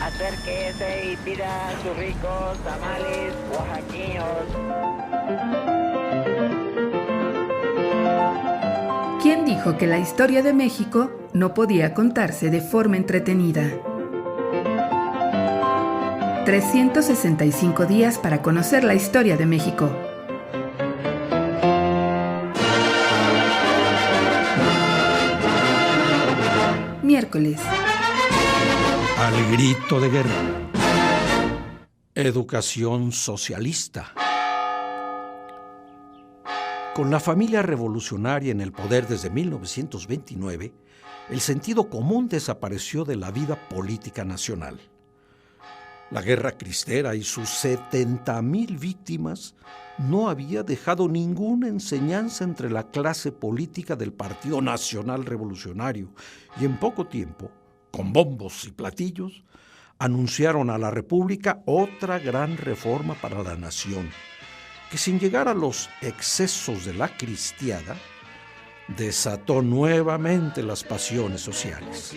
Acérquese y pida sus ricos tamales oaxaqueños. ¿Quién dijo que la historia de México no podía contarse de forma entretenida? 365 días para conocer la historia de México. Miércoles. Al grito de guerra. Educación socialista. Con la familia revolucionaria en el poder desde 1929, el sentido común desapareció de la vida política nacional. La guerra cristera y sus 70,000 víctimas no había dejado ninguna enseñanza entre la clase política del Partido Nacional Revolucionario y en poco tiempo, con bombos y platillos, anunciaron a la República otra gran reforma para la nación, que sin llegar a los excesos de la cristiada, desató nuevamente las pasiones sociales.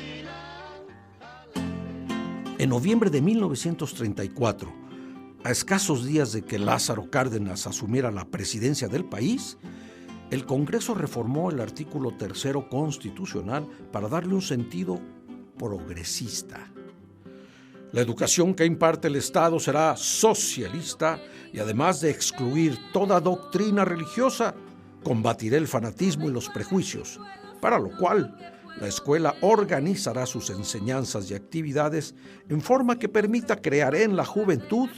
En noviembre de 1934, a escasos días de que Lázaro Cárdenas asumiera la presidencia del país, el Congreso reformó el artículo 3 constitucional para darle un sentido progresista. La educación que imparte el Estado será socialista y además de excluir toda doctrina religiosa, combatirá el fanatismo y los prejuicios, para lo cual la escuela organizará sus enseñanzas y actividades en forma que permita crear en la juventud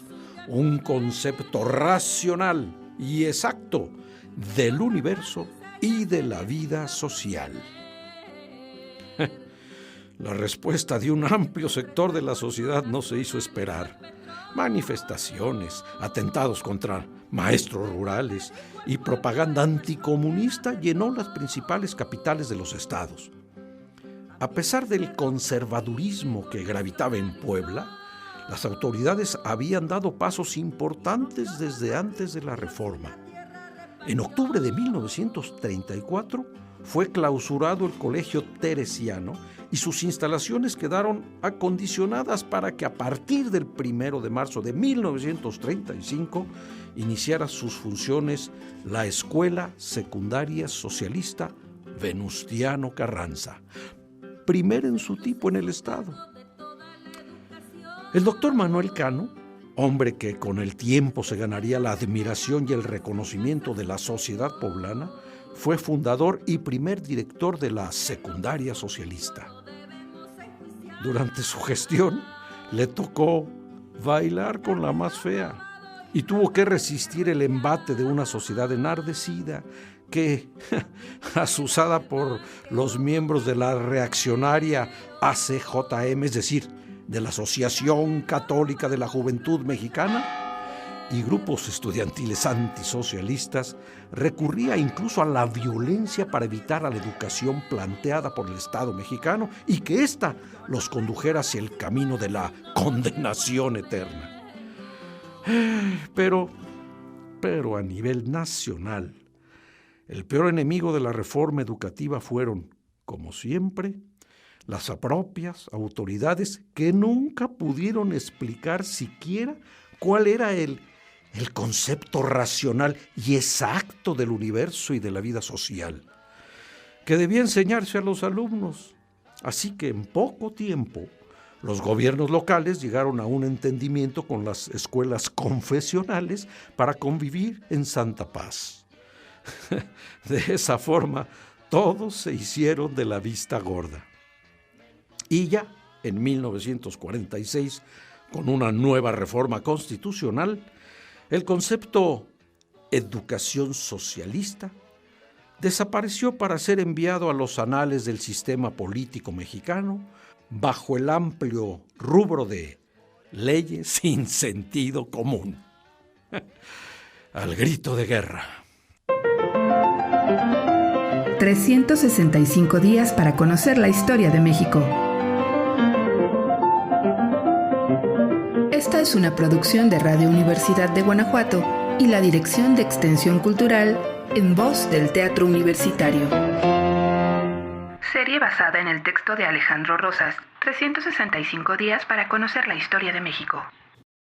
un concepto racional y exacto del universo y de la vida social. La respuesta de un amplio sector de la sociedad no se hizo esperar. Manifestaciones, atentados contra maestros rurales y propaganda anticomunista llenó las principales capitales de los estados. A pesar del conservadurismo que gravitaba en Puebla, las autoridades habían dado pasos importantes desde antes de la reforma. En octubre de 1934 fue clausurado el Colegio Teresiano y sus instalaciones quedaron acondicionadas para que a partir del 1 de marzo de 1935 iniciara sus funciones la Escuela Secundaria Socialista Venustiano Carranza, primera en su tipo en el estado. El doctor Manuel Cano, hombre que con el tiempo se ganaría la admiración y el reconocimiento de la sociedad poblana, fue fundador y primer director de la Secundaria Socialista. Durante su gestión le tocó bailar con la más fea y tuvo que resistir el embate de una sociedad enardecida que, azuzada por los miembros de la reaccionaria ACJM, es decir, de la Asociación Católica de la Juventud Mexicana, y grupos estudiantiles antisocialistas, recurría incluso a la violencia para evitar a la educación planteada por el Estado mexicano y que ésta los condujera hacia el camino de la condenación eterna. Pero a nivel nacional, el peor enemigo de la reforma educativa fueron, como siempre, las propias autoridades que nunca pudieron explicar siquiera cuál era el concepto racional y exacto del universo y de la vida social, que debía enseñarse a los alumnos. Así que en poco tiempo, los gobiernos locales llegaron a un entendimiento con las escuelas confesionales para convivir en santa paz. De esa forma, todos se hicieron de la vista gorda. Y ya en 1946, con una nueva reforma constitucional, el concepto educación socialista desapareció para ser enviado a los anales del sistema político mexicano bajo el amplio rubro de leyes sin sentido común. Al grito de guerra. 365 días para conocer la historia de México. Esta es una producción de Radio Universidad de Guanajuato y la Dirección de Extensión Cultural en voz del Teatro Universitario. Serie basada en el texto de Alejandro Rosas, 365 días para conocer la historia de México.